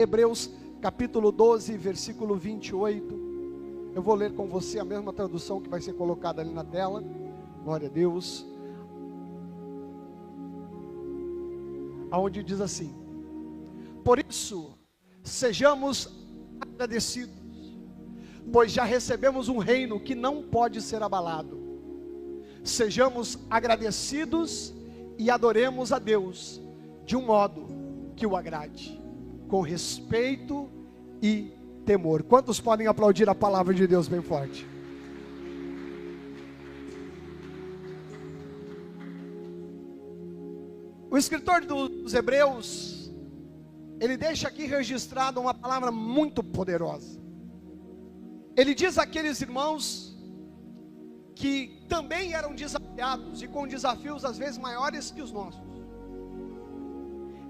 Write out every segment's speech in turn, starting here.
Hebreus capítulo 12, versículo 28. Eu vou ler com você a mesma tradução que vai ser colocada ali na tela. Glória a Deus. Aonde diz assim: por isso, sejamos agradecidos, pois já recebemos um reino que não pode ser abalado. Sejamos agradecidos e adoremos a Deus de um modo que o agrade, com respeito e temor. Quantos podem aplaudir a palavra de Deus bem forte? O escritor dos Hebreus, ele deixa aqui registrado uma palavra muito poderosa. Ele diz àqueles irmãos que também eram desafiados e com desafios às vezes maiores que os nossos.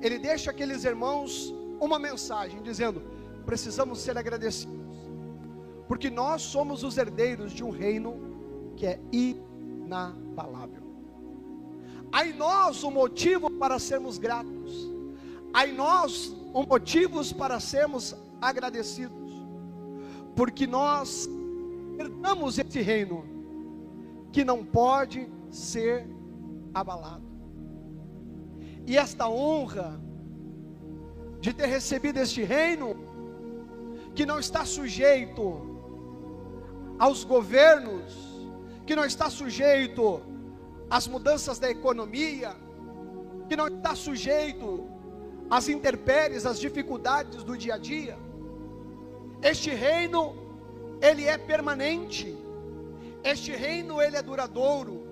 Ele deixa àqueles irmãos uma mensagem dizendo: precisamos ser agradecidos, porque nós somos os herdeiros de um reino que é inabalável. Há em nós um motivo para sermos gratos, há em nós um motivo para sermos agradecidos, porque nós herdamos esse reino que não pode ser abalado. E esta honra de ter recebido este reino, que não está sujeito aos governos, que não está sujeito às mudanças da economia, que não está sujeito às intempéries, às dificuldades do dia a dia. Este reino, ele é permanente. Este reino, ele é duradouro.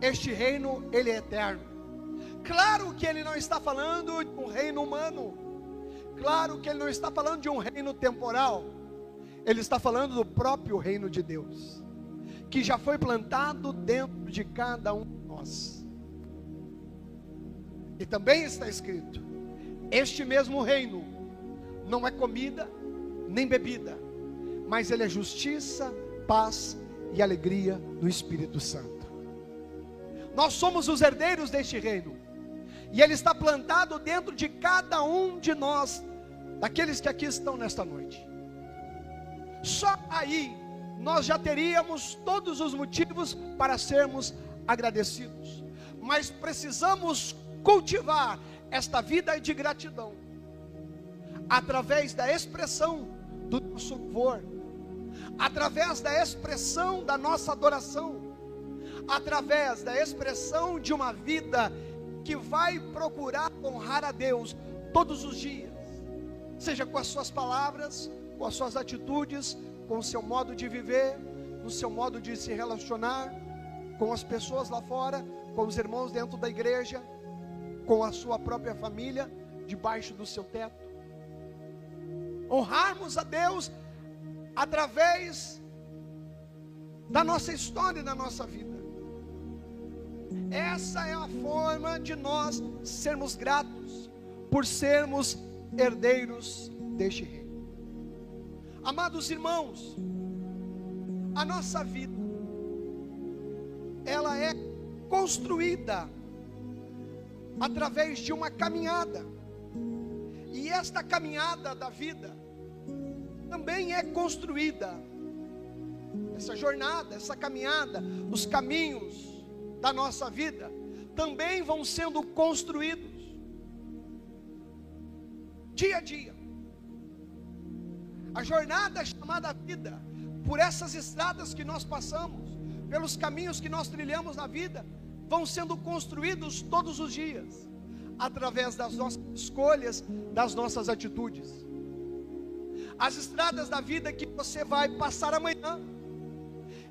Este reino, ele é eterno. Claro que ele não está falando de um reino humano. Claro que ele não está falando de um reino temporal. Ele está falando do próprio reino de Deus, que já foi plantado dentro de cada um de nós. E também está escrito: este mesmo reino não é comida nem bebida, mas ele é justiça, paz e alegria no Espírito Santo. Nós somos os herdeiros deste reino, e ele está plantado dentro de cada um de nós, daqueles que aqui estão nesta noite. Só aí nós já teríamos todos os motivos para sermos agradecidos, mas precisamos cultivar esta vida de gratidão, através da expressão do nosso louvor, através da expressão da nossa adoração, através da expressão de uma vida que vai procurar honrar a Deus todos os dias, seja com as suas palavras, com as suas atitudes, com o seu modo de viver, no seu modo de se relacionar com as pessoas lá fora, com os irmãos dentro da igreja, com a sua própria família, debaixo do seu teto. Honrarmos a Deus através da nossa história e da nossa vida. Essa é a forma de nós sermos gratos, por sermos herdeiros deste reino. Amados irmãos, a nossa vida, ela é construída através de uma caminhada, e esta caminhada da vida também é construída, essa jornada, essa caminhada, os caminhos da nossa vida também vão sendo construídos dia a dia. A jornada chamada vida, por essas estradas que nós passamos, pelos caminhos que nós trilhamos na vida, vão sendo construídos todos os dias, através das nossas escolhas, das nossas atitudes. As estradas da vida que você vai passar amanhã,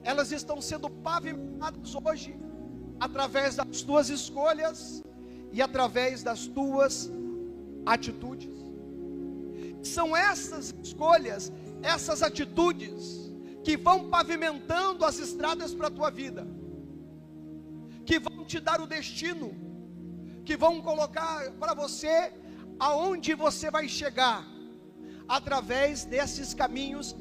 elas estão sendo pavimentadas hoje, através das tuas escolhas e através das tuas atitudes. São essas escolhas, essas atitudes, que vão pavimentando as estradas para a tua vida, que vão te dar o destino, que vão colocar para você aonde você vai chegar, através desses caminhos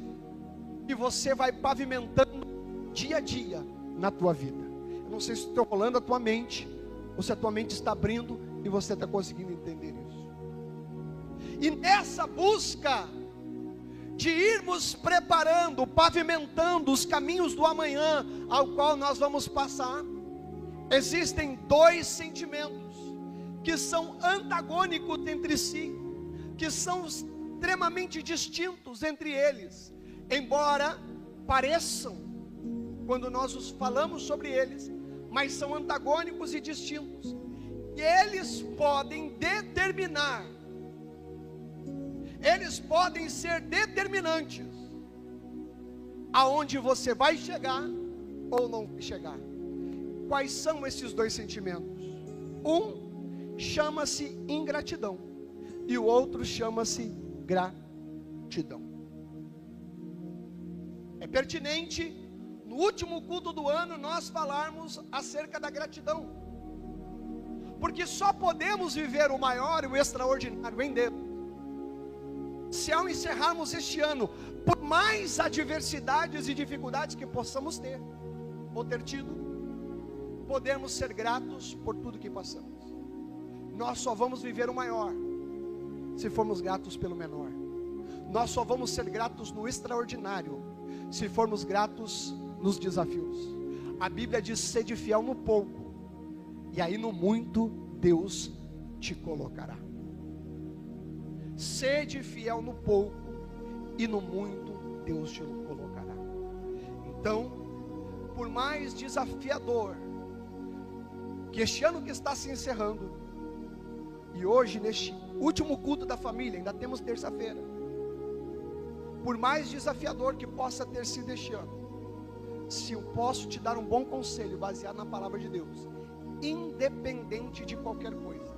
que você vai pavimentando dia a dia na tua vida. Eu não sei se estou rolando a tua mente, ou se a tua mente está abrindo e você está conseguindo entender isso. E nessa busca de irmos preparando, pavimentando os caminhos do amanhã, ao qual nós vamos passar, existem dois sentimentos que são antagônicos entre si, que são extremamente distintos entre eles, embora pareçam, quando nós os falamos sobre eles, mas são antagônicos e distintos, e eles podem determinar, eles podem ser determinantes, aonde você vai chegar, ou não vai chegar. Quais são esses dois sentimentos? Um chama-se ingratidão, e o outro chama-se gratidão. É pertinente, no último culto do ano, nós falarmos acerca da gratidão, porque só podemos viver o maior e o extraordinário em Deus se, ao encerrarmos este ano, por mais adversidades e dificuldades que possamos ter, ou ter tido, podemos ser gratos por tudo que passamos. Nós só vamos viver o maior se formos gratos pelo menor. Nós só vamos ser gratos no extraordinário se formos gratos nos desafios. A Bíblia diz: sede fiel no pouco, e aí no muito Deus te colocará. Sede fiel no pouco, e no muito Deus te colocará. Então, por mais desafiador que este ano que está se encerrando, e hoje neste último culto da família, ainda temos terça-feira, por mais desafiador que possa ter sido este ano, se eu posso te dar um bom conselho baseado na palavra de Deus, independente de qualquer coisa,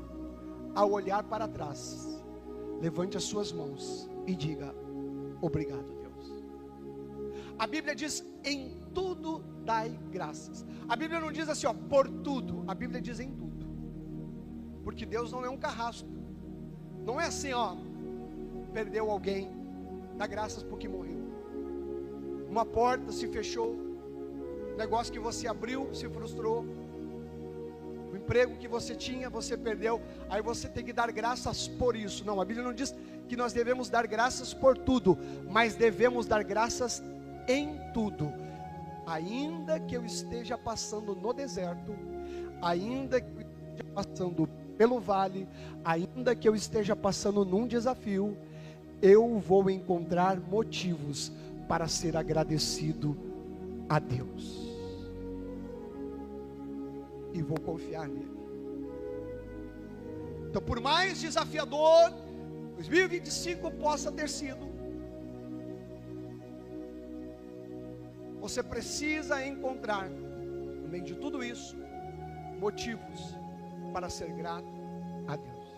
ao olhar para trás, levante as suas mãos e diga: obrigado, Deus. A Bíblia diz: em tudo dai graças. A Bíblia não diz assim, ó, por tudo. A Bíblia diz em tudo, porque Deus não é um carrasco. Não é assim, ó, perdeu alguém, dá graças porque morreu. Uma porta se fechou, negócio que você abriu se frustrou, o emprego que você tinha, você perdeu, aí você tem que dar graças por isso. Não, a Bíblia não diz que nós devemos dar graças por tudo, mas devemos dar graças em tudo. Ainda que eu esteja passando no deserto, ainda que eu esteja passando pelo vale, ainda que eu esteja passando num desafio, eu vou encontrar motivos para ser agradecido a Deus. E vou confiar nele. Então, por mais desafiador 2025 possa ter sido, você precisa encontrar, no meio de tudo isso, motivos para ser grato a Deus.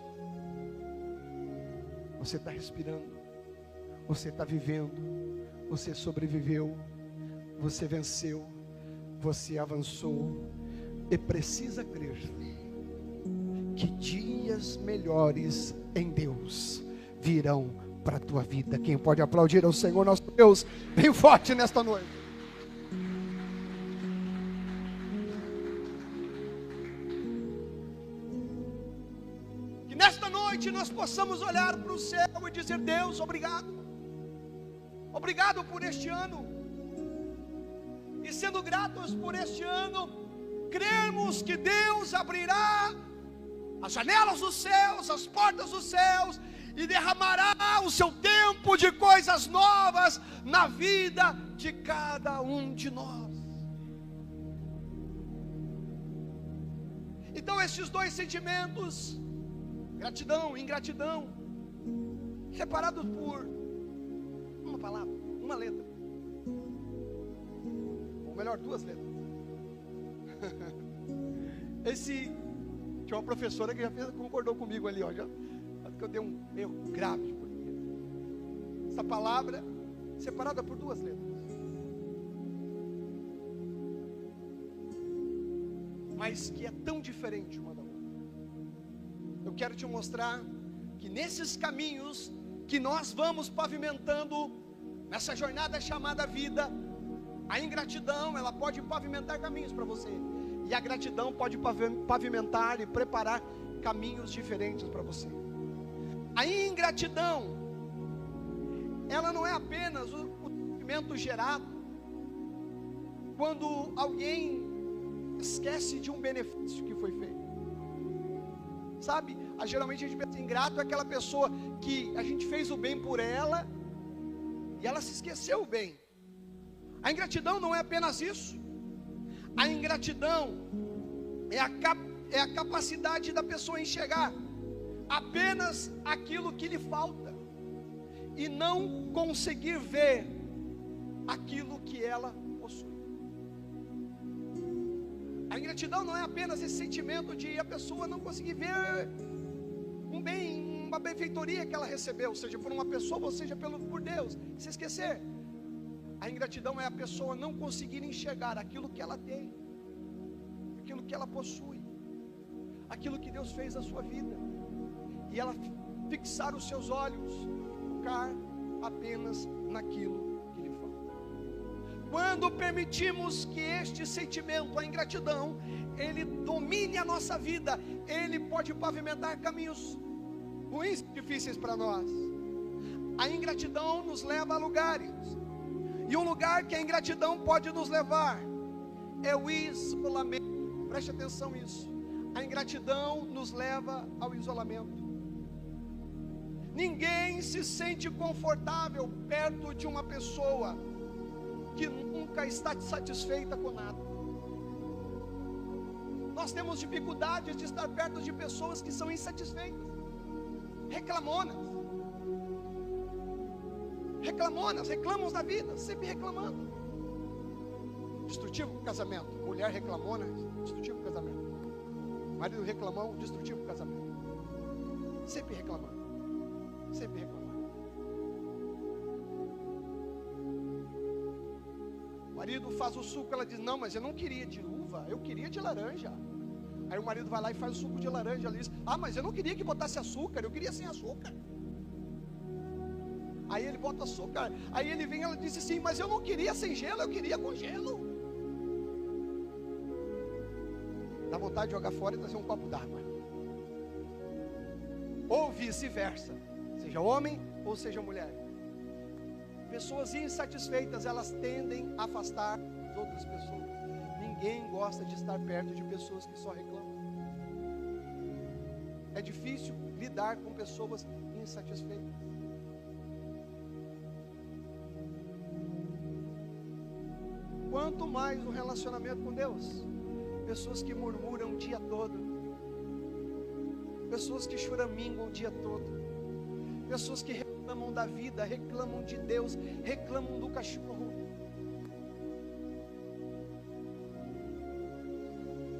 Você está respirando, você está vivendo, você sobreviveu, você venceu, você avançou, e precisa crer que dias melhores em Deus virão para a tua vida. Quem pode aplaudir ao Senhor nosso Deus bem forte nesta noite? Que nesta noite nós possamos olhar para o céu e dizer: Deus, obrigado. Obrigado por este ano. E sendo gratos por este ano, cremos que Deus abrirá as janelas dos céus, as portas dos céus, e derramará o seu tempo de coisas novas na vida de cada um de nós. Então esses dois sentimentos, gratidão e ingratidão, separados por uma palavra, uma letra, ou melhor, duas letras. Tinha uma professora que já concordou comigo ali, ó, já, que eu dei um erro grave de português. Essa palavra separada por duas letras, mas que é tão diferente uma da outra. Eu quero te mostrar que nesses caminhos que nós vamos pavimentando, nessa jornada chamada vida, a ingratidão, ela pode pavimentar caminhos para você, e a gratidão pode pavimentar e preparar caminhos diferentes para você. A ingratidão, ela não é apenas o sentimento gerado quando alguém esquece de um benefício que foi feito. Sabe, geralmente a gente pensa, ingrato é aquela pessoa que a gente fez o bem por ela e ela se esqueceu o bem. A ingratidão não é apenas isso. A ingratidão é a capacidade da pessoa enxergar apenas aquilo que lhe falta e não conseguir ver aquilo que ela possui. A ingratidão não é apenas esse sentimento de a pessoa não conseguir ver um bem, uma benfeitoria que ela recebeu, seja por uma pessoa ou seja por Deus, se esquecer. A ingratidão é a pessoa não conseguir enxergar aquilo que ela tem, aquilo que ela possui, aquilo que Deus fez na sua vida, e ela fixar os seus olhos, focar apenas naquilo que lhe falta. Quando permitimos que este sentimento, a ingratidão, ele domine a nossa vida, ele pode pavimentar caminhos ruins, difíceis para nós. A ingratidão nos leva a lugares, e um lugar que a ingratidão pode nos levar é o isolamento. Preste atenção nisso. A ingratidão nos leva ao isolamento. Ninguém se sente confortável perto de uma pessoa que nunca está satisfeita com nada. Nós temos dificuldades de estar perto de pessoas que são insatisfeitas, reclamam da vida, sempre reclamando. Destrutivo casamento. Mulher reclamona, destrutivo casamento. Marido reclamão, destrutivo casamento. Sempre reclamando. O marido faz o suco, ela diz, não, mas eu não queria de uva, eu queria de laranja. Aí o marido vai lá e faz o suco de laranja, ela diz, mas eu não queria que botasse açúcar, eu queria sem açúcar. Aí ele bota açúcar, aí ele vem, ela diz assim, mas eu não queria sem gelo, eu queria com gelo. Dá vontade de jogar fora e trazer um copo d'água. Ou vice-versa, seja homem ou seja mulher. Pessoas insatisfeitas, elas tendem a afastar as outras pessoas. Ninguém gosta de estar perto de pessoas que só reclamam. É difícil lidar com pessoas insatisfeitas. Quanto mais no relacionamento com Deus, pessoas que murmuram o dia todo, pessoas que choramingam o dia todo, pessoas que reclamam da vida, reclamam de Deus, reclamam do cachorro.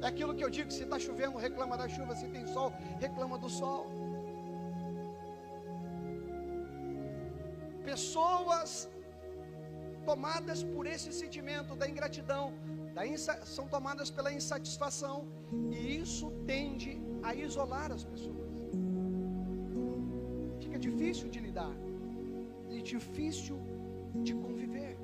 É aquilo que eu digo, se está chovendo, reclama da chuva, se tem sol, reclama do sol. Pessoas tomadas por esse sentimento da ingratidão, são tomadas pela insatisfação, e isso tende a isolar as pessoas. Fica difícil de lidar, e difícil de conviver.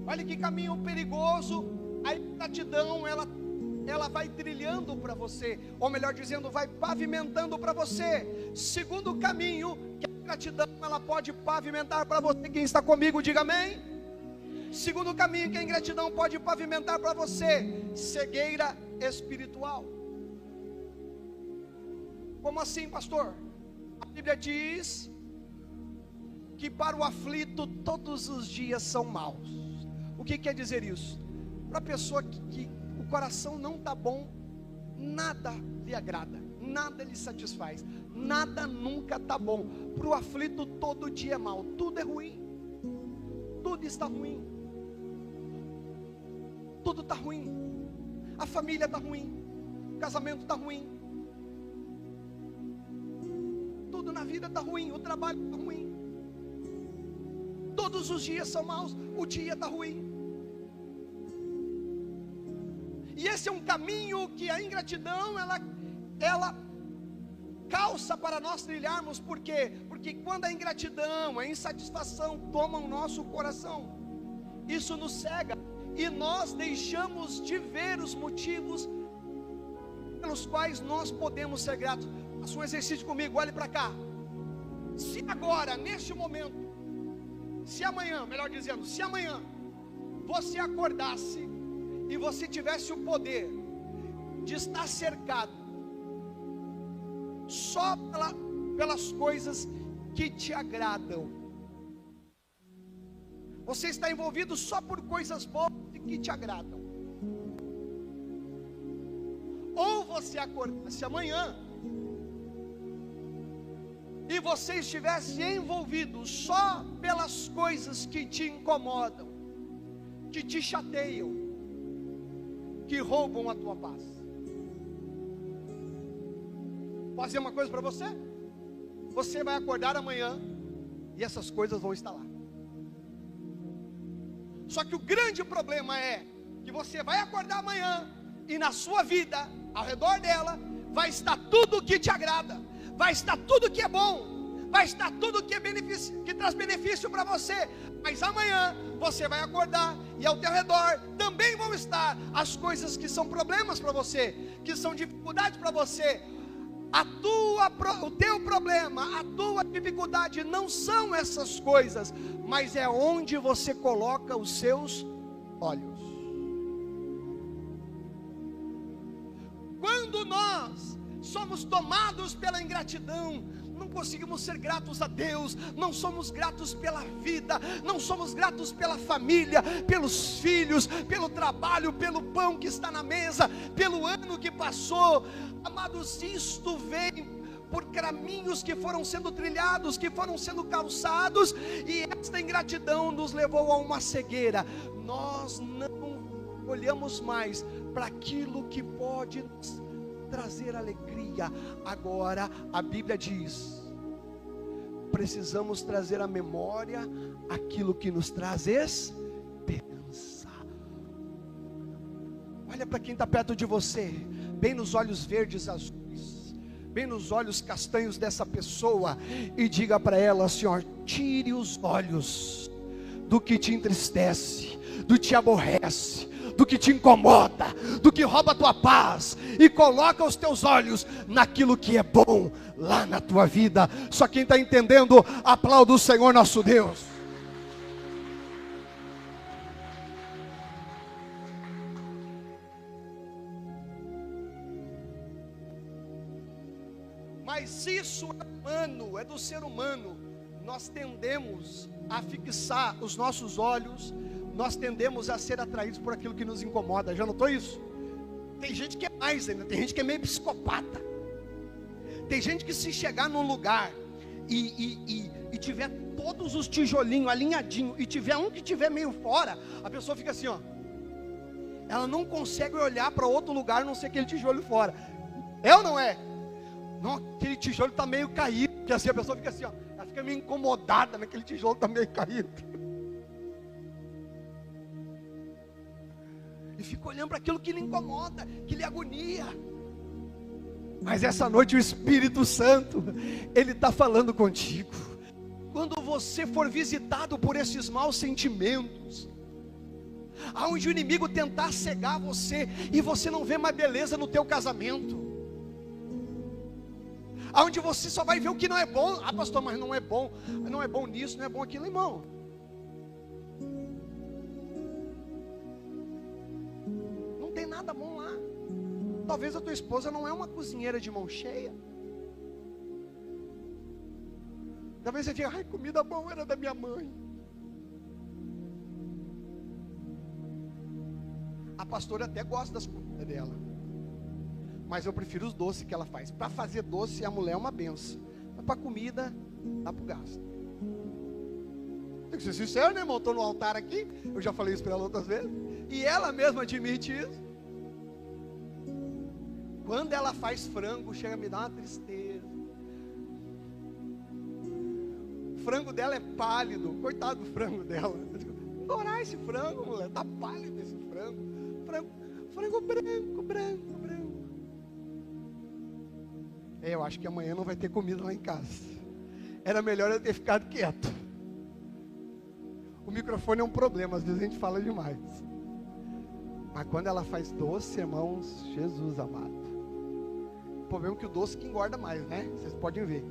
Olha que caminho perigoso a ingratidão ela vai trilhando para você, ou melhor dizendo, vai pavimentando para você. Segundo caminho que a ingratidão ela pode pavimentar para você, quem está comigo diga amém. Segundo caminho que a ingratidão pode pavimentar para você, cegueira espiritual. Como assim, pastor? A Bíblia diz que para o aflito todos os dias são maus. O que quer dizer isso? Para a pessoa que o coração não está bom, nada lhe agrada, nada lhe satisfaz, nada nunca está bom. Para o aflito todo dia é mal, tudo é ruim, tudo está ruim, tudo está ruim, a família está ruim, o casamento está ruim, tudo na vida está ruim, o trabalho está ruim, todos os dias são maus, o dia está ruim. E esse é um caminho que a ingratidão ela calça para nós trilharmos. Por quê? Porque quando a ingratidão, a insatisfação tomam o nosso coração, isso nos cega, e nós deixamos de ver os motivos pelos quais nós podemos ser gratos. Faça um exercício comigo, olhe para cá. Se agora, neste momento, se amanhã, melhor dizendo, se amanhã você acordasse e você tivesse o poder de estar cercado só pelas coisas que te agradam, você está envolvido só por coisas boas que te agradam, ou você acordasse amanhã e você estivesse envolvido só pelas coisas que te incomodam, que te chateiam, que roubam a tua paz. Posso dizer uma coisa para você? Você vai acordar amanhã e essas coisas vão estar lá. Só que o grande problema é que você vai acordar amanhã e na sua vida, ao redor dela, vai estar tudo que te agrada, vai estar tudo que é bom, vai estar tudo que é benefício, que traz benefício para você. Mas amanhã você vai acordar e ao teu redor também vão estar as coisas que são problemas para você, que são dificuldades para você. O teu problema, a tua dificuldade não são essas coisas, mas é onde você coloca os seus olhos. Quando nós somos tomados pela ingratidão, não conseguimos ser gratos a Deus, não somos gratos pela vida, não somos gratos pela família, pelos filhos, pelo trabalho, pelo pão que está na mesa, pelo ano que passou. Amados, isto vem por caminhos que foram sendo trilhados, que foram sendo calçados, e esta ingratidão nos levou a uma cegueira. Nós não olhamos mais para aquilo que pode nos trazer alegria. Agora a Bíblia diz: precisamos trazer à memória aquilo que nos traz esperança. Olha para quem está perto de você, bem nos olhos verdes azuis, bem nos olhos castanhos dessa pessoa, e diga para ela assim: ó, tire os olhos do que te entristece, do que te aborrece, do que te incomoda, do que rouba a tua paz, e coloca os teus olhos naquilo que é bom lá na tua vida. Só quem está entendendo, aplauda o Senhor nosso Deus. Mas isso é humano, é do ser humano. Nós tendemos a fixar os nossos olhos, nós tendemos a ser atraídos por aquilo que nos incomoda. Já notou isso? Tem gente que é mais ainda, tem gente que é meio psicopata. Tem gente que, se chegar num lugar e tiver todos os tijolinhos alinhadinhos, e tiver um que tiver meio fora, a pessoa fica assim, ó. Ela não consegue olhar para outro lugar a não ser aquele tijolo fora. É ou não é? Não, aquele tijolo está meio caído, porque assim a pessoa fica assim, ó, ela fica meio incomodada naquele tijolo está meio caído. E fica olhando para aquilo que lhe incomoda, que lhe agonia. Mas essa noite o Espírito Santo, Ele está falando contigo. Quando você for visitado por esses maus sentimentos, aonde o inimigo tentar cegar você, e você não vê mais beleza no teu casamento, aonde você só vai ver o que não é bom. Ah, pastor, mas não é bom nisso, não é bom aquilo, irmão. Não tem nada bom lá. Talvez a tua esposa não é uma cozinheira de mão cheia. Talvez você diga: ai, comida boa era da minha mãe. A pastora até gosta das comidas dela, mas eu prefiro os doces que ela faz. Para fazer doce, a mulher é uma benção, mas para comida, dá para o gasto. Tem que ser sincero, né, irmão? Estou no altar aqui, eu já falei isso para ela outras vezes, e ela mesma admite isso. Quando ela faz frango, chega a me dar uma tristeza. O frango dela é pálido, coitado do frango dela. Eu digo: adorar esse frango, mulher, tá pálido esse frango. Frango branco. Eu acho que amanhã não vai ter comida lá em casa. Era melhor eu ter ficado quieto. O microfone é um problema, às vezes a gente fala demais. Mas quando ela faz doce, irmãos, Jesus amado, problema é que o doce que engorda mais, né? Vocês podem ver.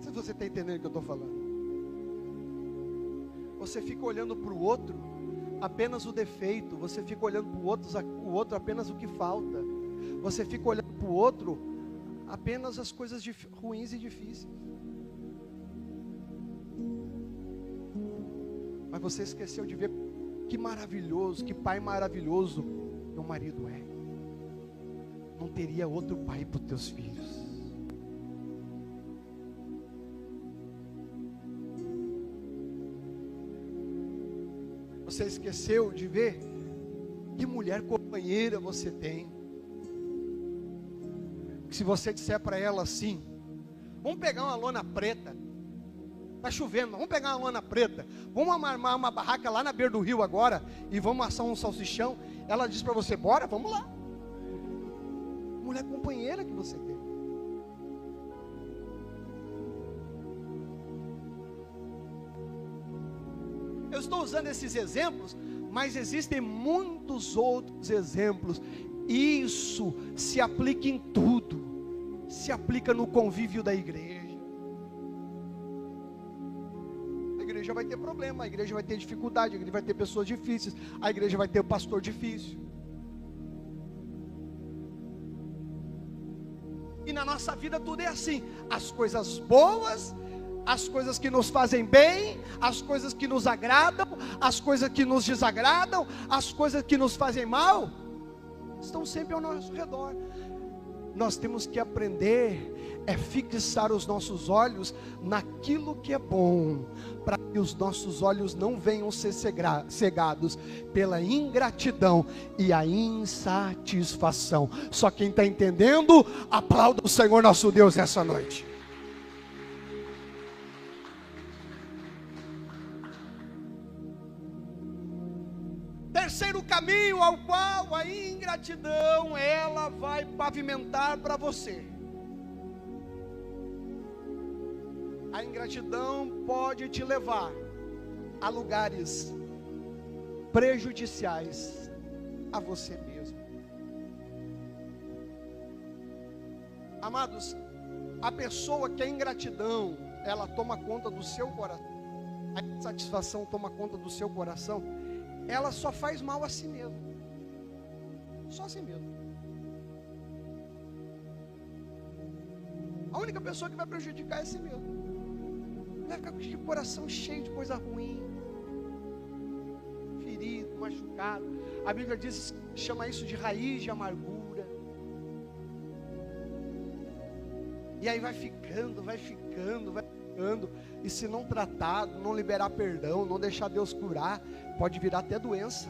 Se você está entendendo o que eu estou falando. Você fica olhando para o outro apenas o defeito. Você fica olhando para o outro apenas o que falta. Você fica olhando para o outro apenas as coisas ruins e difíceis. Mas você esqueceu de ver que maravilhoso, que pai maravilhoso meu marido é. Não teria outro pai para os teus filhos. Você esqueceu de ver que mulher companheira você tem. Que se você disser para ela assim: vamos pegar uma lona preta, está chovendo, vamos pegar uma lona preta, vamos armar uma barraca lá na beira do rio agora e vamos assar um salsichão. Ela diz para você: bora, vamos lá. Mulher companheira que você tem. Eu estou usando esses exemplos, mas existem muitos outros exemplos. Isso se aplica em tudo. Se aplica no convívio da igreja. A igreja vai ter problema, a igreja vai ter dificuldade, a igreja vai ter pessoas difíceis, a igreja vai ter o pastor difícil. E na nossa vida tudo é assim. As coisas boas, as coisas que nos fazem bem, as coisas que nos agradam, as coisas que nos desagradam, as coisas que nos fazem mal, estão sempre ao nosso redor. Nós temos que aprender fixar os nossos olhos naquilo que é bom, para que os nossos olhos não venham ser cegados pela ingratidão e a insatisfação. Só quem está entendendo, aplauda o Senhor nosso Deus nessa noite. Terceiro caminho ao qual a ingratidão ela vai pavimentar para você. A ingratidão pode te levar a lugares prejudiciais a você mesmo. Amados, a pessoa que a ingratidão ela toma conta do seu coração, a insatisfação toma conta do seu coração, ela só faz mal a si mesma. Só a si mesma. A única pessoa que vai prejudicar é a si mesmo. Vai ficar com o coração cheio de coisa ruim, ferido, machucado. A Bíblia diz, chama isso de raiz de amargura. E aí vai ficando. E se não tratado, não liberar perdão, não deixar Deus curar, pode virar até doença.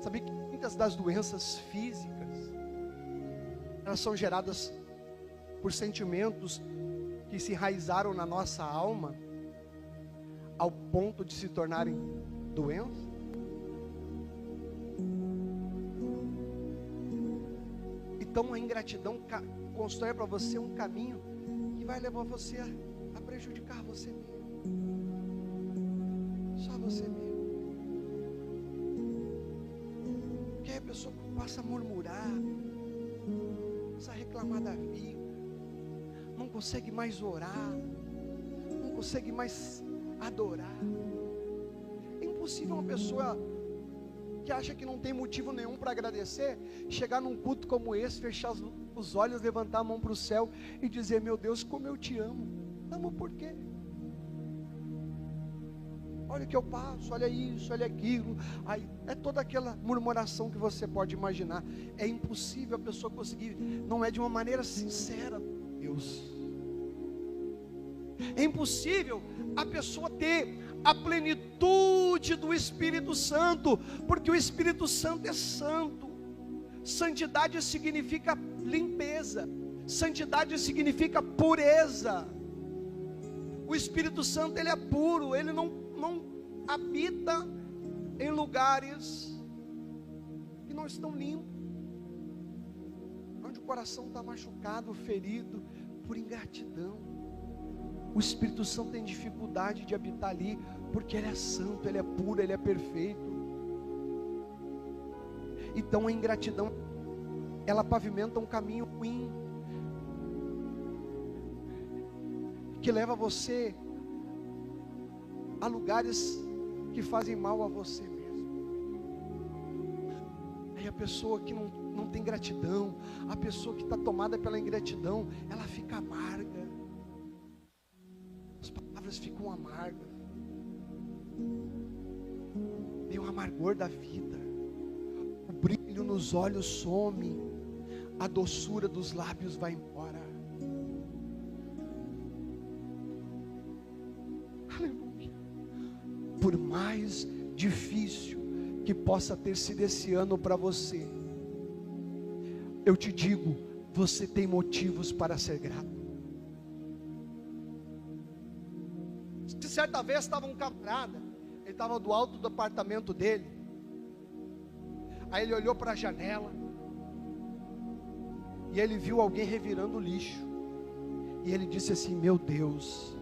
Sabia que muitas das doenças físicas, elas são geradas por sentimentos que se enraizaram na nossa alma, ao ponto de se tornarem doenças? Então a ingratidão constrói para você um caminho que vai levar você a prejudicar você mesmo. Só você mesmo. Porque aí a pessoa passa a murmurar, passa a reclamar da vida, não consegue mais orar, não consegue mais adorar. É impossível uma pessoa que acha que não tem motivo nenhum para agradecer, chegar num culto como esse, fechar os olhos, levantar a mão para o céu e dizer: meu Deus, como eu te amo. Amo por quê? Olha o que eu passo, olha isso, olha aquilo. Aí, é toda aquela murmuração que você pode imaginar. É impossível a pessoa conseguir, não é de uma maneira sincera, Deus. É impossível a pessoa ter a plenitude do Espírito Santo, porque o Espírito Santo é santo. Santidade significa limpeza, santidade significa pureza. O Espírito Santo ele é puro, ele não habita em lugares que não estão limpos, onde o coração está machucado, ferido por ingratidão. O Espírito Santo tem dificuldade de habitar ali, porque ele é santo, ele é puro, ele é perfeito. Então a ingratidão, ela pavimenta um caminho ruim, que leva você a lugares que fazem mal a você mesmo. Aí a pessoa que não tem gratidão, a pessoa que está tomada pela ingratidão, ela fica amarga, as palavras ficam amargas, tem o amargor da vida, o brilho nos olhos some, a doçura dos lábios vai embora. Aleluia. Por mais difícil que possa ter sido esse ano para você, eu te digo, você tem motivos para ser grato. De certa vez estava um camarada, ele estava do alto do apartamento dele, aí ele olhou para a janela, e ele viu alguém revirando o lixo, e ele disse assim: meu Deus,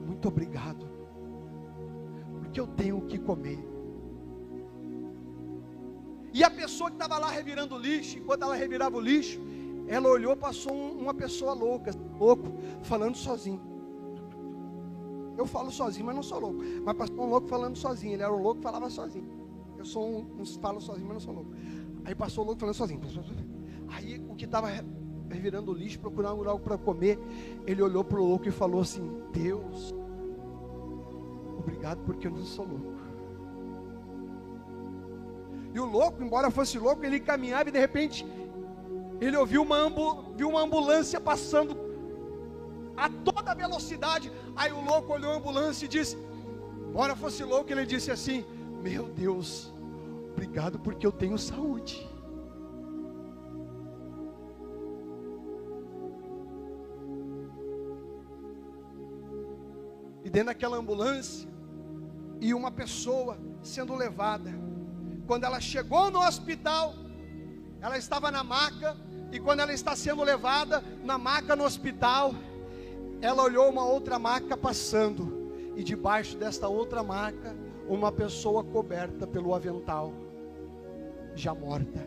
muito obrigado, porque eu tenho o que comer. E a pessoa que estava lá revirando o lixo, enquanto ela revirava o lixo, ela olhou, passou uma pessoa louco, falando sozinho. Eu falo sozinho, mas não sou louco. Mas passou um louco falando sozinho. Ele era um louco que falava sozinho. Eu sou falo sozinho, mas não sou louco. Aí passou o louco falando sozinho. Aí o que estava revirando o lixo, procurando algo para comer, ele olhou para o louco e falou assim: Deus, obrigado porque eu não sou louco. E o louco, embora fosse louco, ele caminhava e de repente ele ouviu viu uma ambulância passando a toda velocidade. Aí o louco olhou a ambulância e disse, embora fosse louco, ele disse assim: meu Deus, obrigado porque eu tenho saúde. E dentro daquela ambulância, e uma pessoa sendo levada. Quando ela chegou no hospital, ela estava na maca, e quando ela está sendo levada na maca no hospital, ela olhou uma outra maca passando, e debaixo desta outra maca, uma pessoa coberta pelo avental, já morta.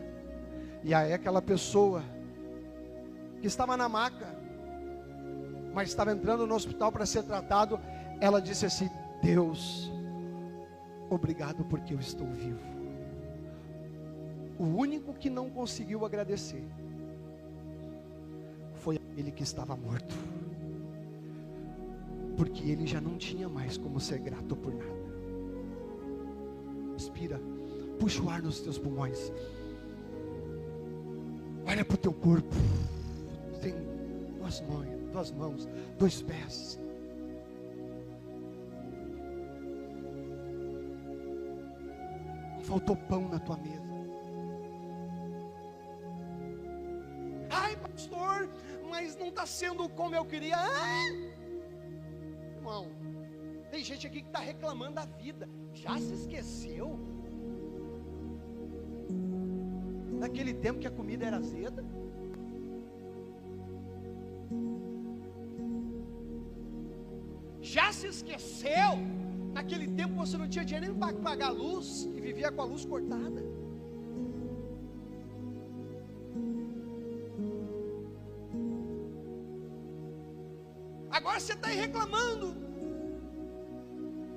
E aí aquela pessoa que estava na maca, mas estava entrando no hospital para ser tratado, ela disse assim: Deus, obrigado porque eu estou vivo. O único que não conseguiu agradecer foi aquele que estava morto, porque ele já não tinha mais como ser grato por nada. Respira, puxa o ar nos teus pulmões, olha para o teu corpo, tem duas mãos, 2 pés. Não faltou pão na tua mesa. Ai, pastor, mas não está sendo como eu queria. Irmão, tem gente aqui que está reclamando da vida. Já se esqueceu daquele tempo que a comida era azeda? Já se esqueceu naquele tempo que você não tinha dinheiro nem para pagar a luz e vivia com a luz cortada? Agora você está aí reclamando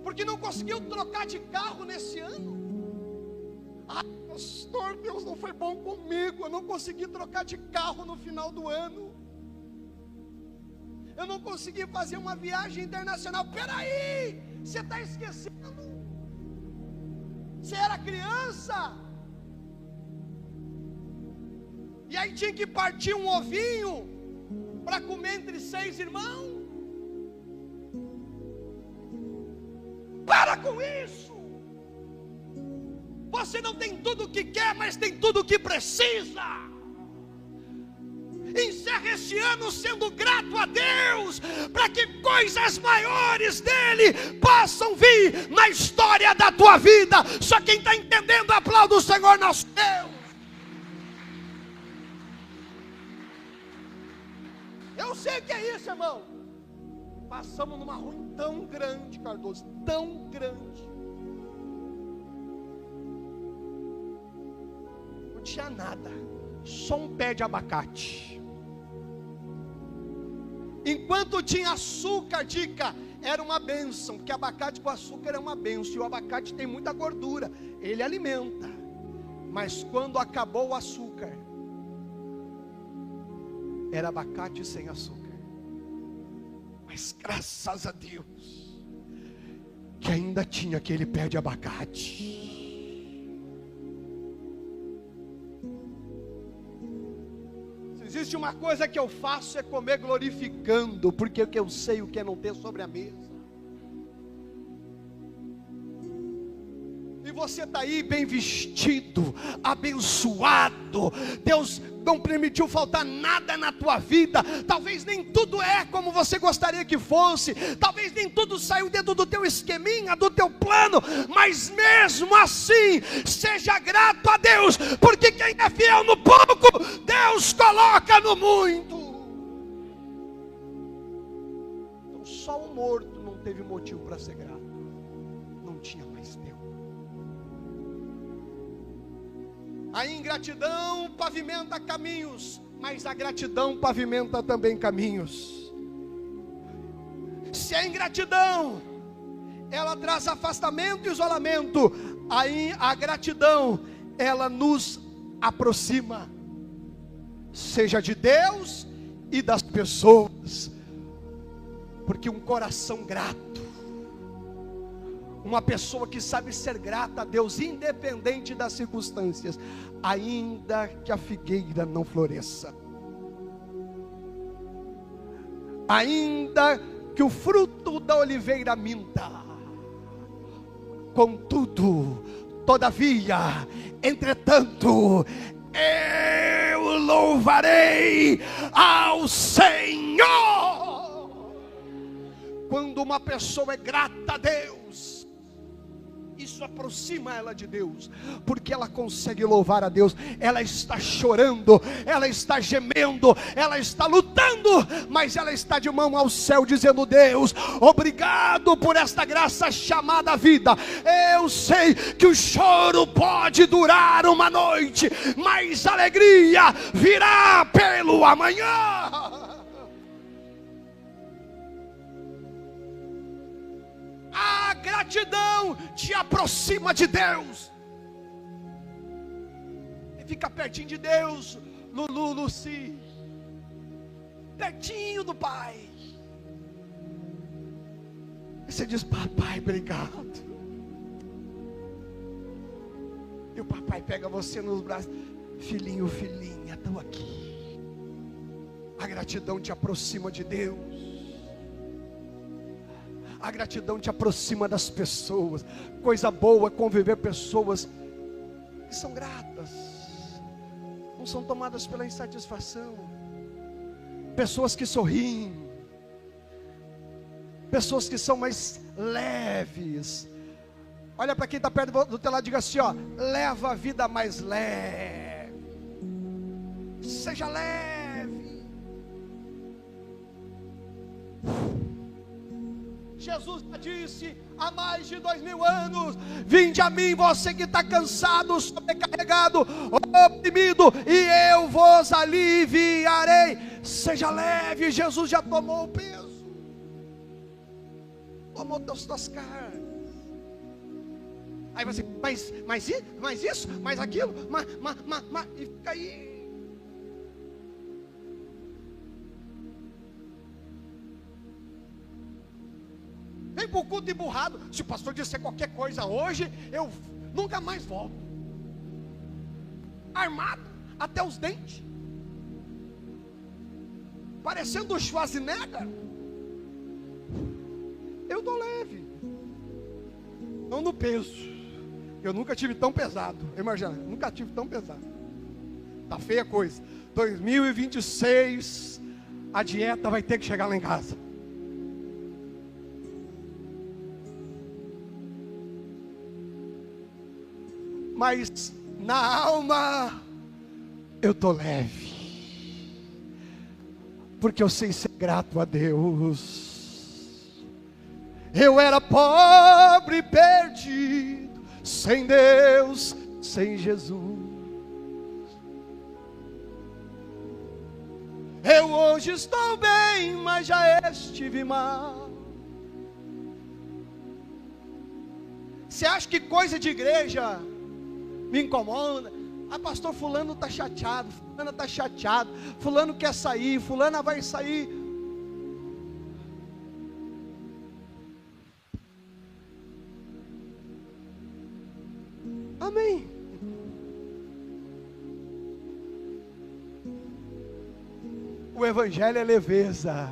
porque não conseguiu trocar de carro nesse ano. Ah, pastor, Deus não foi bom comigo, eu não consegui trocar de carro no final do ano, eu não consegui fazer uma viagem internacional. Peraí, você está esquecendo, você era criança, e aí tinha que partir um ovinho para comer entre 6 irmãos. Para com isso. Você não tem tudo o que quer, mas tem tudo o que precisa. Encerra este ano sendo grato a Deus, para que coisas maiores dele possam vir na história da tua vida. Só quem está entendendo, aplauda o Senhor nosso Deus. Eu sei o que é isso, irmão. Passamos numa ruim tão grande, Cardoso, tão grande, tinha nada, só um pé de abacate. Enquanto tinha açúcar, dica, era uma bênção, porque abacate com açúcar é uma bênção, e o abacate tem muita gordura, ele alimenta. Mas quando acabou o açúcar, era abacate sem açúcar. Mas graças a Deus, que ainda tinha aquele pé de abacate. Existe uma coisa que eu faço, é comer glorificando, porque o que eu sei o que é não ter sobre a mesa. E você está aí bem vestido, abençoado, Deus não permitiu faltar nada na tua vida. Talvez nem tudo é como você gostaria que fosse, talvez nem tudo saiu dentro do teu esqueminha, do teu plano, mas mesmo assim, seja grato a Deus, porque quem é fiel no pouco, Deus coloca no muito. Então só o morto não teve motivo para ser grato, não tinha mais tempo. A ingratidão pavimenta caminhos, mas a gratidão pavimenta também caminhos. Se a ingratidão, ela traz afastamento e isolamento, aí a gratidão, ela nos aproxima, seja de Deus e das pessoas, porque um coração grato, uma pessoa que sabe ser grata a Deus, independente das circunstâncias, ainda que a figueira não floresça, ainda que o fruto da oliveira minta, contudo, todavia, entretanto, eu louvarei ao Senhor. Quando uma pessoa é grata a Deus, isso aproxima ela de Deus, porque ela consegue louvar a Deus. Ela está chorando, ela está gemendo, ela está lutando, mas ela está de mão ao céu, dizendo: Deus, obrigado por esta graça chamada vida. Eu sei que o choro pode durar uma noite, mas a alegria virá pelo amanhã. A gratidão te aproxima de Deus. E fica pertinho de Deus, Lulu, Luci, pertinho do Pai. E você diz: papai, obrigado. E o papai pega você nos braços: filhinho, filhinha, estou aqui. A gratidão te aproxima de Deus. A gratidão te aproxima das pessoas. Coisa boa é conviver pessoas que são gratas, não são tomadas pela insatisfação, pessoas que sorriem, pessoas que são mais leves. Olha para quem está perto do teu lado e diga assim: ó, leva a vida mais leve, seja leve. Jesus disse há mais de 2000 anos: vinde a mim, você que está cansado, sobrecarregado, oprimido, e eu vos aliviarei. Seja leve. Jesus já tomou o peso, tomou das tuas cargas. Aí você: mas isso, mas aquilo, e fica aí. Vem para o culto emburrado. Se o pastor disser qualquer coisa hoje, eu nunca mais volto. Armado até os dentes, parecendo o Schwarzenegger. Eu dou leve, não no peso. Eu nunca tive tão pesado. Imagina, nunca tive tão pesado. Tá feia a coisa. 2026, a dieta vai ter que chegar lá em casa. Mas na alma eu estou leve, porque eu sei ser grato a Deus. Eu era pobre, perdido, sem Deus, sem Jesus. Eu hoje estou bem, mas já estive mal. Você acha que coisa de igreja me incomoda? Ah, pastor, fulano está chateado, fulano está chateado, fulano quer sair, fulana vai sair. Amém. O evangelho é leveza.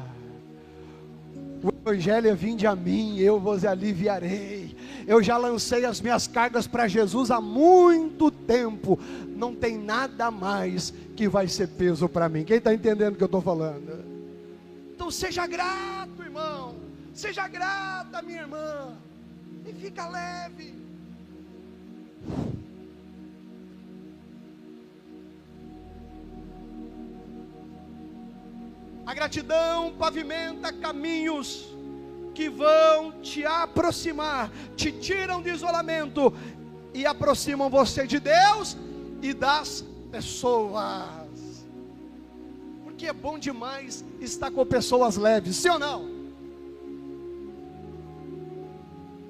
O evangelho é: vinde a mim, eu vos aliviarei. Eu já lancei as minhas cargas para Jesus há muito tempo. Não tem nada mais que vai ser peso para mim. Quem está entendendo o que eu estou falando? Então seja grato, irmão. Seja grata, minha irmã. E fica leve. A gratidão pavimenta caminhos que vão te aproximar, te tiram do isolamento e aproximam você de Deus e das pessoas. Porque é bom demais estar com pessoas leves, sim ou não?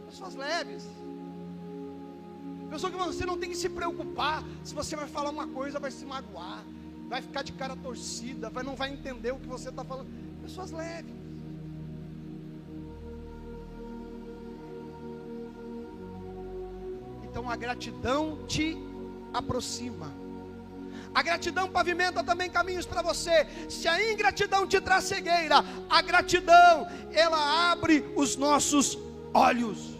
Pessoas leves. Pessoa que você não tem que se preocupar se você vai falar uma coisa, vai se magoar, vai ficar de cara torcida, não vai entender o que você está falando. Pessoas leves. Então a gratidão te aproxima. A gratidão pavimenta também caminhos para você. Se a ingratidão te traz cegueira, a gratidão, ela abre os nossos olhos.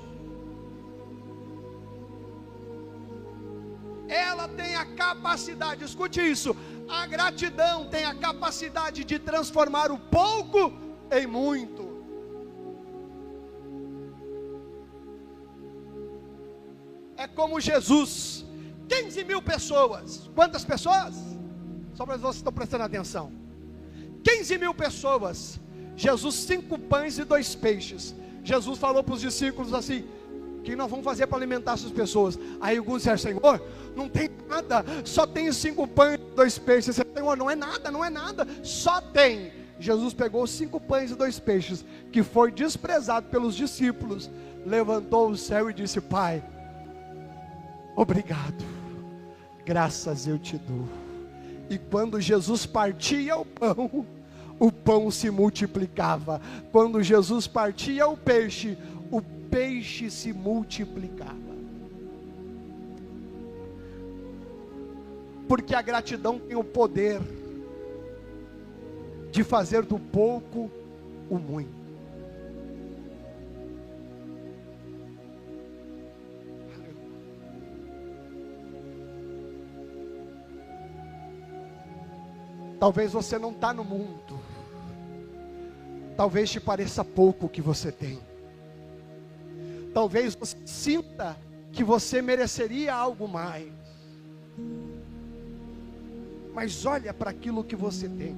Ela tem a capacidade, escute isso, a gratidão tem a capacidade de transformar o pouco em muito. É como Jesus, 15 mil pessoas. Quantas pessoas? Só para vocês estão prestando atenção. 15 mil pessoas. Jesus, 5 pães e 2 peixes. Jesus falou para os discípulos assim: o que nós vamos fazer para alimentar essas pessoas? Aí alguns disseram: Senhor, não tem nada, só tem 5 pães e 2 peixes. Senhor, não é nada, não é nada, só tem. Jesus pegou os 5 pães e 2 peixes, que foi desprezado pelos discípulos, levantou o céu e disse: Pai, obrigado, graças eu te dou. E quando Jesus partia o pão se multiplicava. Quando Jesus partia o peixe se multiplicava. Porque a gratidão tem o poder de fazer do pouco o muito. Talvez você não está no mundo. Talvez te pareça pouco o que você tem. Talvez você sinta que você mereceria algo mais. Mas olha para aquilo que você tem.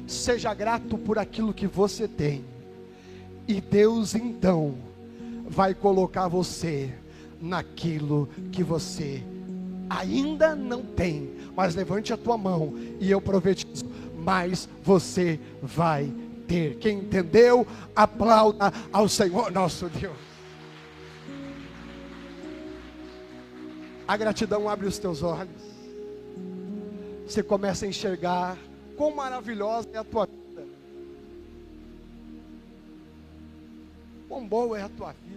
Seja grato por aquilo que você tem. E Deus então vai colocar você naquilo que você ainda não tem. Mas levante a tua mão e eu profetizo: mas você vai ter. Quem entendeu, aplauda ao Senhor nosso Deus. A gratidão abre os teus olhos. Você começa a enxergar quão maravilhosa é a tua vida, quão boa é a tua vida.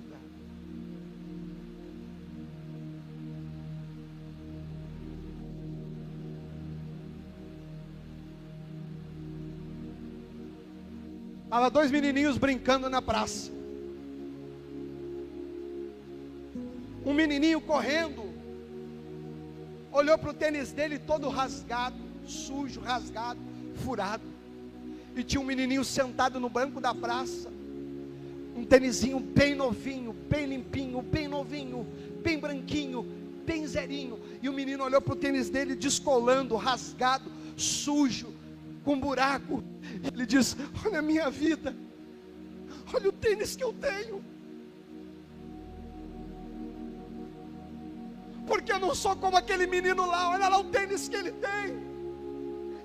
Estava 2 menininhos brincando na praça. Um menininho correndo, olhou para o tênis dele todo rasgado, sujo, rasgado, furado. E tinha um menininho sentado no banco da praça, um tênisinho bem novinho, bem limpinho, bem novinho, bem branquinho, bem zerinho. E o menino olhou para o tênis dele descolando, rasgado, sujo, com buraco. Ele diz: olha a minha vida, olha o tênis que eu tenho. Porque eu não sou como aquele menino lá. Olha lá o tênis que ele tem.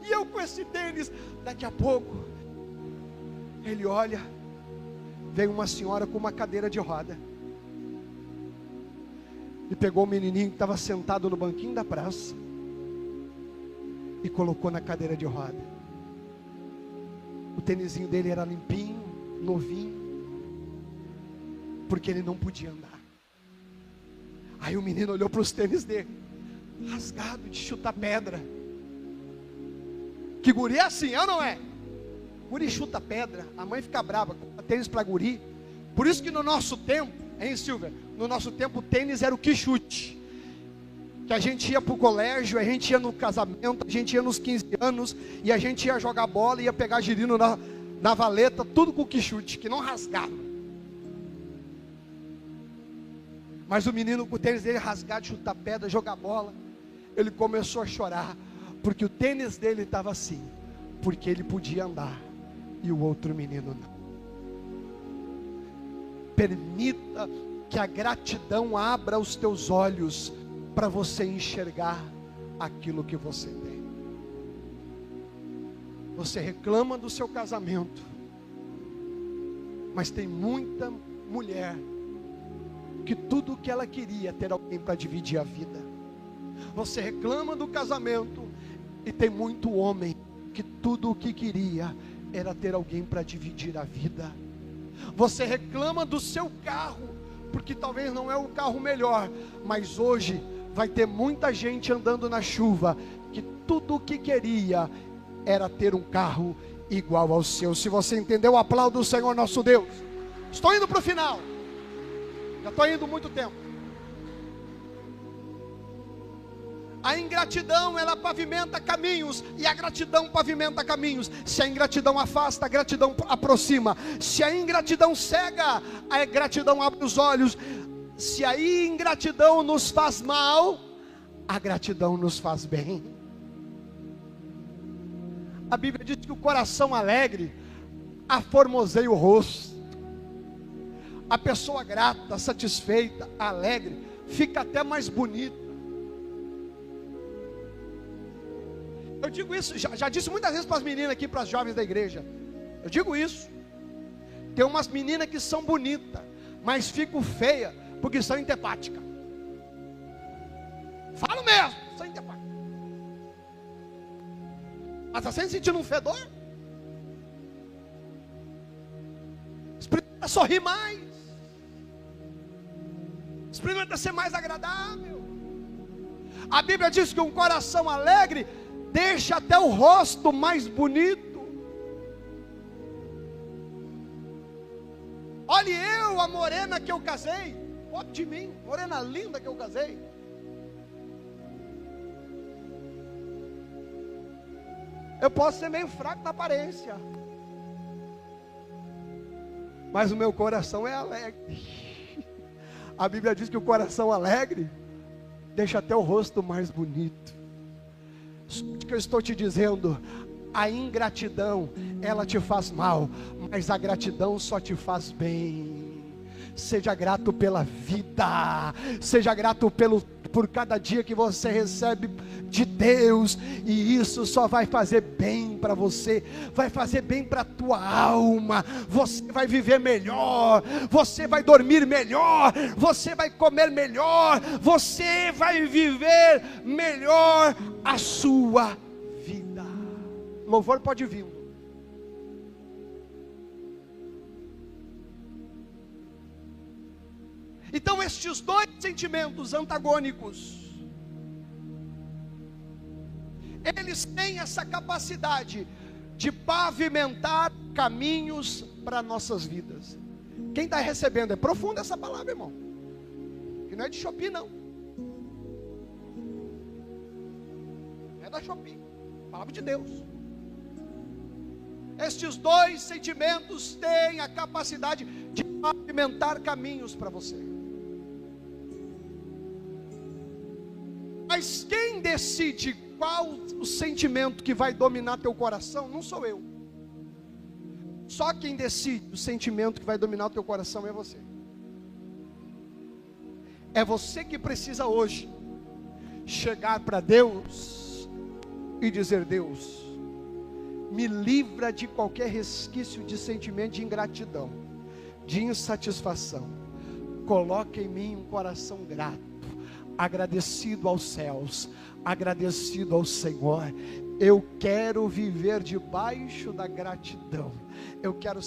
E eu com esse tênis. Daqui a pouco, ele olha, vem uma senhora com uma cadeira de roda. E pegou o menininho que estava sentado no banquinho da praça e colocou na cadeira de roda. O tênisinho dele era limpinho, novinho, porque ele não podia andar. Aí o menino olhou para os tênis dele, rasgado de chutar pedra. Que guri é assim, é ou não é? Guri chuta pedra, a mãe fica brava, compra tênis para guri. Por isso que no nosso tempo, hein, Silvia? No nosso tempo o tênis era o que chute. Que a gente ia para o colégio, a gente ia no casamento, a gente ia nos 15 anos, e a gente ia jogar bola, ia pegar girino na valeta, tudo com que chute, que não rasgava. Mas o menino com o tênis dele rasgado, chutar pedra, jogar bola, ele começou a chorar, porque o tênis dele estava assim, porque ele podia andar, e o outro menino não. Permita que a gratidão abra os teus olhos, para você enxergar aquilo que você tem. Você reclama do seu casamento, mas tem muita mulher que tudo o que ela queria ter alguém para dividir a vida. Você reclama do casamento e tem muito homem que tudo o que queria era ter alguém para dividir a vida. Você reclama do seu carro, porque talvez não é o carro melhor, mas hoje vai ter muita gente andando na chuva, que tudo o que queria era ter um carro igual ao seu. Se você entendeu, aplauda o Senhor nosso Deus. Estou indo para o final, já estou indo muito tempo. A ingratidão, ela pavimenta caminhos, e a gratidão pavimenta caminhos. Se a ingratidão afasta, a gratidão aproxima. Se a ingratidão cega, a gratidão abre os olhos. Se a ingratidão nos faz mal, a gratidão nos faz bem. A Bíblia diz que o coração alegre aformoseia o rosto. A pessoa grata, satisfeita, alegre, fica até mais bonita. Eu digo isso, já disse muitas vezes para as meninas aqui, para as jovens da igreja. Eu digo isso. Tem umas meninas que são bonitas, mas ficam feias porque são antipáticas. Falo mesmo, são antipáticas. Mas está sempre sentindo um fedor? Experimenta sorrir mais. Experimenta ser mais agradável. A Bíblia diz que um coração alegre deixa até o rosto mais bonito. Olhe eu, a morena que eu casei. Foto de mim, morena linda que eu casei. Eu posso ser meio fraco na aparência, mas o meu coração é alegre. A Bíblia diz que o coração alegre deixa até o rosto mais bonito. O que eu estou te dizendo, a ingratidão, ela te faz mal, mas a gratidão só te faz bem. Seja grato pela vida, seja grato por cada dia que você recebe de Deus, e isso só vai fazer bem para você, vai fazer bem para a tua alma. Você vai viver melhor, você vai dormir melhor, você vai comer melhor, você vai viver melhor a sua vida. Louvor pode vir. Então estes dois sentimentos antagônicos, eles têm essa capacidade de pavimentar caminhos para nossas vidas. Quem está recebendo, é profunda essa palavra, irmão, que não é de Shopee não, é da Shopee, palavra de Deus. Estes dois sentimentos têm a capacidade de pavimentar caminhos para você. Mas quem decide qual o sentimento que vai dominar teu coração, não sou eu. Só quem decide o sentimento que vai dominar o teu coração é você. É você que precisa hoje chegar para Deus e dizer: Deus, me livra de qualquer resquício de sentimento de ingratidão, de insatisfação. Coloca em mim um coração grato, agradecido aos céus, agradecido ao Senhor. Eu quero viver debaixo da gratidão. Eu quero